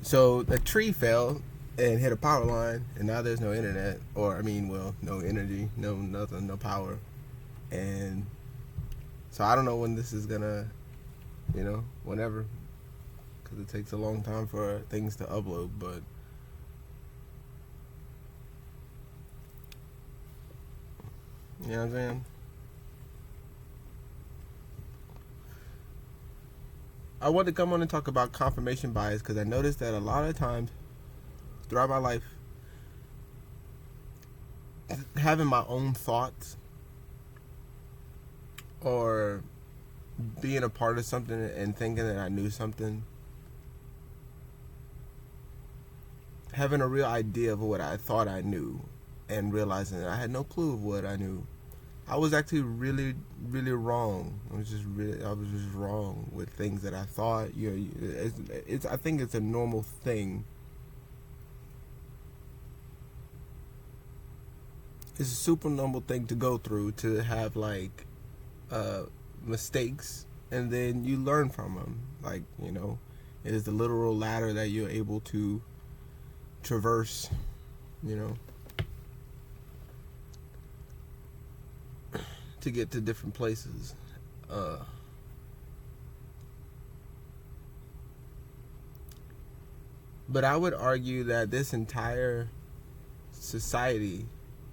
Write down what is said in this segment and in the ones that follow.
So the tree fell and hit a power line, and now there's no internet, or no energy, no nothing, no power, and so I don't know when this is gonna, whenever, because it takes a long time for things to upload, but you know what I'm saying. I want to come on and talk about confirmation bias because I noticed that a lot of times throughout my life, having my own thoughts or being a part of something and thinking that I knew something, having a real idea of what I thought I knew and realizing that I had no clue of what I knew, I was actually really, really wrong. I was just wrong with things that I thought. I think it's a normal thing. It's a super normal thing to go through, to have mistakes, and then you learn from them. It is the literal ladder that you're able to traverse. To get to different places. But I would argue that this entire society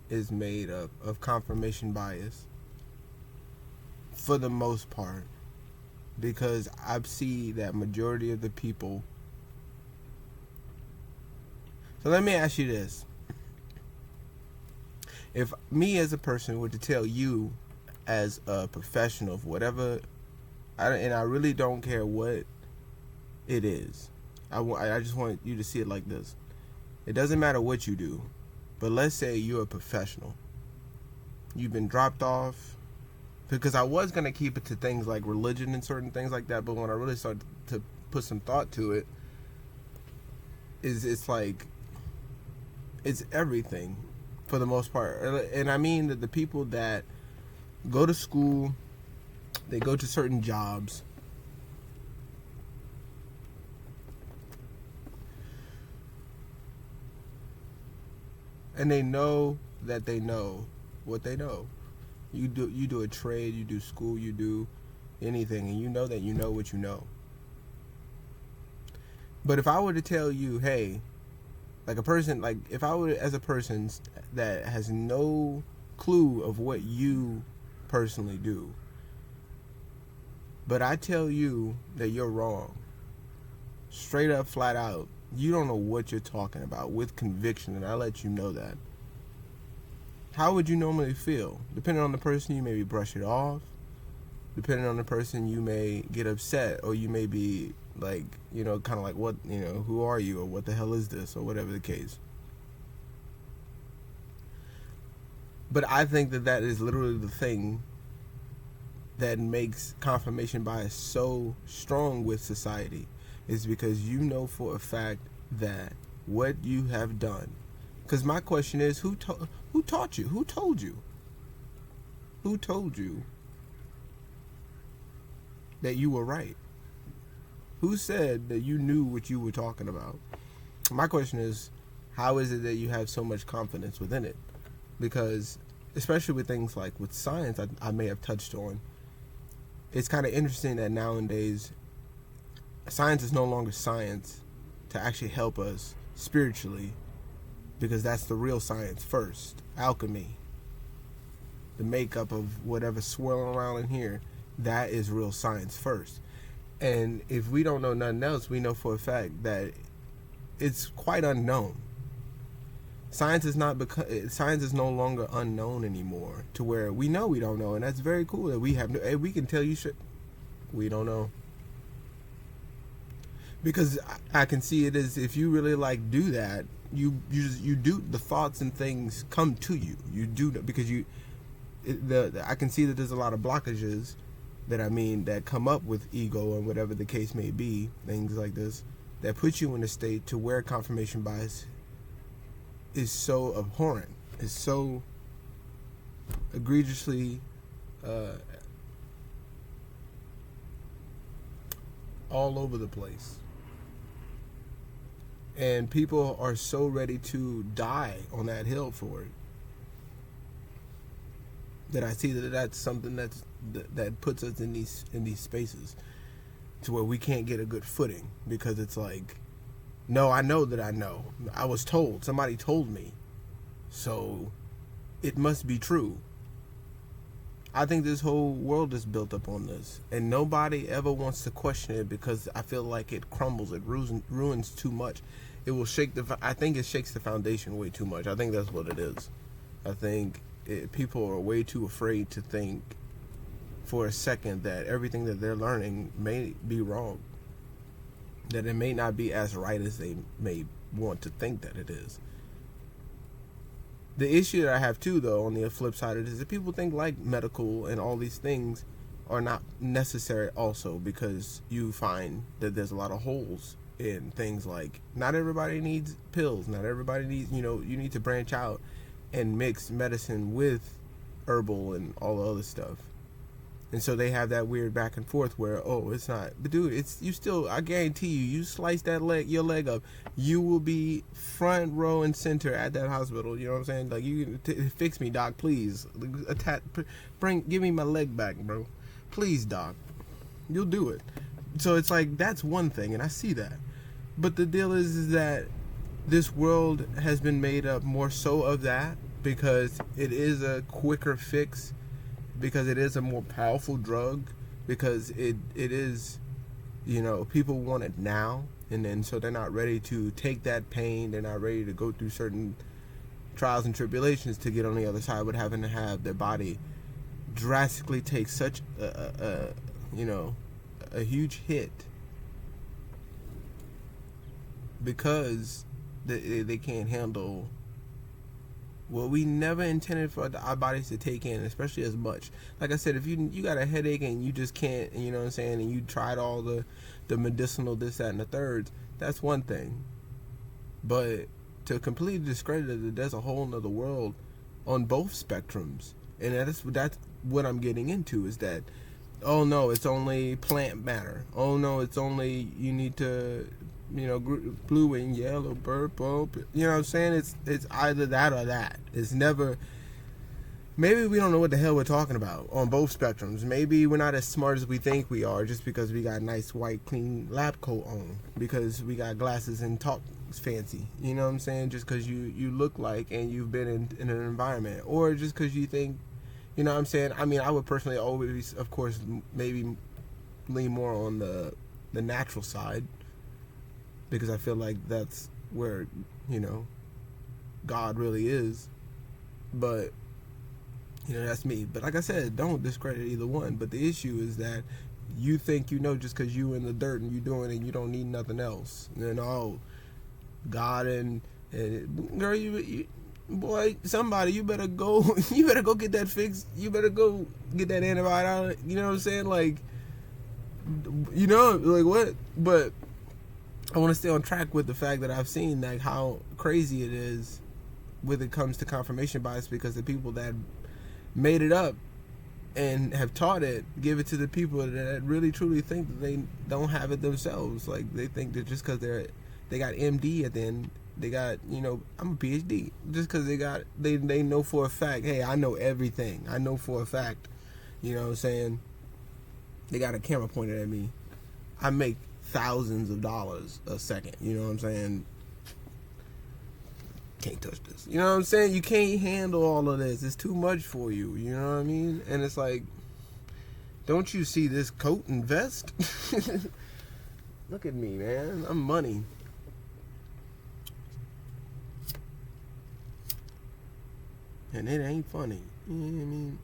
is made up of confirmation bias for the most part, because I see that majority of the people. So let me ask you this. If me as a person were to tell you as a professional of whatever, and I really don't care what it is, I just want you to see it like this. It doesn't matter what you do, but let's say you're a professional. You've been dropped off, because I was going to keep it to things like religion and certain things like that, but when I really started to put some thought to it, it's everything for the most part. And I mean that the people that go to school, they go to certain jobs, and they know that they know what they know. You do a trade, you do school, you do anything, and you know that you know what you know. But if I were to tell you, hey, if I were as a person that has no clue of what you personally do, but I tell you that you're wrong, straight up, flat out, you don't know what you're talking about with conviction, and I let you know that, how would you normally feel? Depending on the person, you maybe brush it off. Depending on the person, you may get upset, or you may be kind of like, what, who are you, or what the hell is this, or whatever the case. But I think that is literally the thing that makes confirmation bias so strong with society, is because you know for a fact that what you have done. Because my question is, who taught you? Who told you? Who told you that you were right? Who said that you knew what you were talking about? My question is, how is it that you have so much confidence within it? Because, especially with things like with science, I may have touched on, it's kind of interesting that nowadays science is no longer science to actually help us spiritually, because that's the real science first. Alchemy, the makeup of whatever's swirling around in here, that is real science first. And if we don't know nothing else, we know for a fact that it's quite unknown. Science is no longer unknown anymore, to where we know we don't know, and that's very cool that we can tell you shit we don't know. Because I can see it as, if you really do that, you do, the thoughts and things come to you. You do, because I can see that there's a lot of blockages that come up with ego and whatever the case may be, things like this, that put you in a state to where confirmation bias is so abhorrent, is so egregiously all over the place. And people are so ready to die on that hill for it that I see that that's something that puts us in these spaces to where we can't get a good footing, because it's like, no, I know that I know. I was told. Somebody told me. So it must be true. I think this whole world is built up on this, and nobody ever wants to question it, because I feel like it crumbles. It ruins too much. It will shake I think it shakes the foundation way too much. I think that's what it is. I think people are way too afraid to think for a second that everything that they're learning may be wrong, that it may not be as right as they may want to think that it is. The issue that I have too, though, on the flip side of it, is that people think like medical and all these things are not necessary also, because you find that there's a lot of holes in things. Like, not everybody needs pills, not everybody needs, you need to branch out and mix medicine with herbal and all the other stuff. And so they have that weird back and forth where, oh, it's not, but dude, it's, you still, I guarantee you slice that your leg up, you will be front row and center at that hospital. You know what I'm saying? Like, you fix me, doc, please. Give me my leg back, bro. Please, doc. You'll do it. So it's like, that's one thing, and I see that. But the deal is that this world has been made up more so of that, because it is a quicker fix, because it is a more powerful drug, because it is, people want it now, and then so they're not ready to take that pain, they're not ready to go through certain trials and tribulations to get on the other side, with having to have their body drastically take such a huge hit, because they can't handle what we never intended for our bodies to take in, especially as much. Like I said, if you got a headache and you just can't, you know what I'm saying, and you tried all the medicinal this, that, and the thirds, that's one thing. But to completely discredit it, that there's a whole nother world on both spectrums. And that's what I'm getting into, is that, oh no, it's only plant matter. Oh no, it's only, you need to, blue and yellow, purple. You know what I'm saying? It's either that or that. It's never. Maybe we don't know what the hell we're talking about on both spectrums. Maybe we're not as smart as we think we are, just because we got a nice white clean lab coat on, because we got glasses and talk fancy. You know what I'm saying? Just because you look like, and you've been in an environment, or just because you think, you know what I'm saying? I mean, I would personally always, of course, maybe lean more on the natural side, because I feel like that's where, God really is. But, that's me. But like I said, don't discredit either one. But the issue is that you think just because you in the dirt and you doing it, and you don't need nothing else. God and girl, boy, somebody, you better go get that fixed. You better go get that antibiotic. You know what I'm saying? Like, like what? But I want to stay on track with the fact that I've seen like how crazy it is when it comes to confirmation bias, because the people that made it up and have taught it give it to the people that really truly think that they don't have it themselves. Like, they think that just because they got MD at the end, they got, I'm a PhD, just because they know for a fact, hey, I know everything. I know for a fact, you know what I'm saying? They got a camera pointed at me. I make thousands of dollars a second, you know what I'm saying? Can't touch this. You know what I'm saying? You can't handle all of this. It's too much for you, you know what I mean? And it's like, don't you see this coat and vest? Look at me, man. I'm money. And it ain't funny. You know what I mean?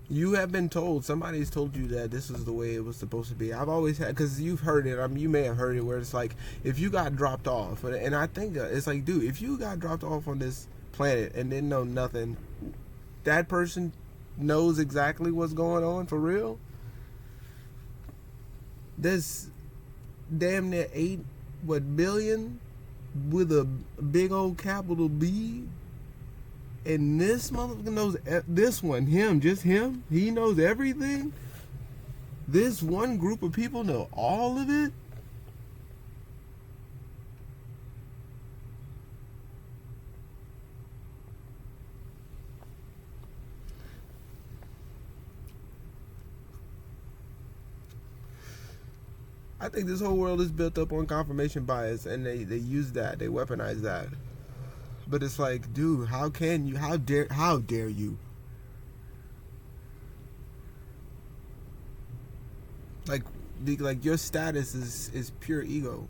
You have been told, somebody's told you that this is the way it was supposed to be. I've always had, because you've heard it, you may have heard it, where it's like, if you got dropped off, and I think it's like, dude, if you got dropped off on this planet and didn't know nothing, that person knows exactly what's going on for real. There's damn near 8 billion with a big old capital B. And this motherfucker knows this one, him, just him. He knows everything. This one group of people know all of it. I think this whole world is built up on confirmation bias, and they use that, they weaponize that. But it's like, dude, how can you? How dare you? Like, your status is pure ego.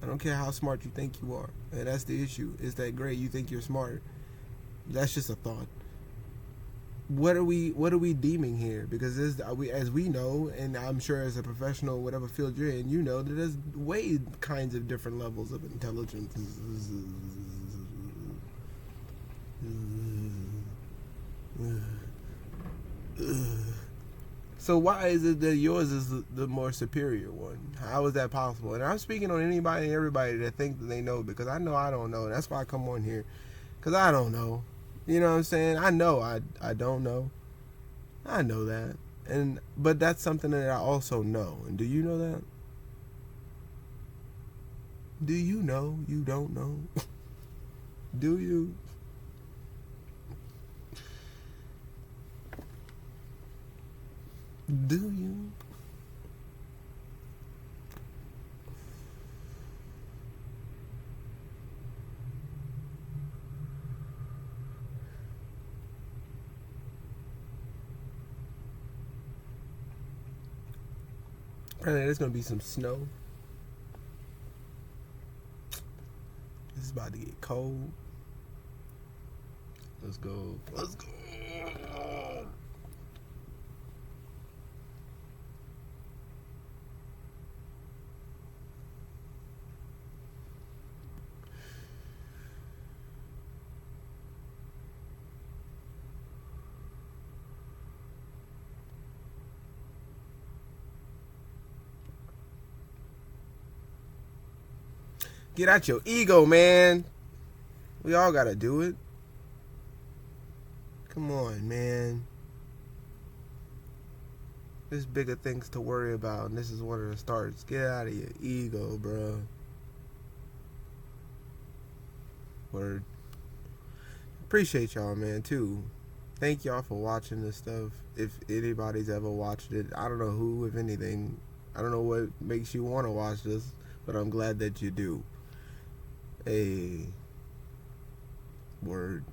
I don't care how smart you think you are, and that's the issue. Is that great? You think you're smart? That's just a thought. What are we deeming here? Because as we know, and I'm sure as a professional, whatever field you're in, you know that there's way kinds of different levels of intelligence. So why is it that yours is the more superior one? How is that possible? And I'm speaking on anybody and everybody that think that they know, because I know I don't know. That's why I come on here, because I don't know. You know what I'm saying? I know I don't know. I know that. But that's something that I also know. And do you know that? Do you know you don't know? Do you? Do you? Apparently there's gonna be some snow. It's about to get cold. Let's go. Let's go. Get out your ego, man. We all gotta do it. Come on, man. There's bigger things to worry about, and this is one of the starts. Get out of your ego, bro. Word. Appreciate y'all, man, too. Thank y'all for watching this stuff. If anybody's ever watched it, I don't know who, if anything. I don't know what makes you want to watch this, but I'm glad that you do. Hey, word.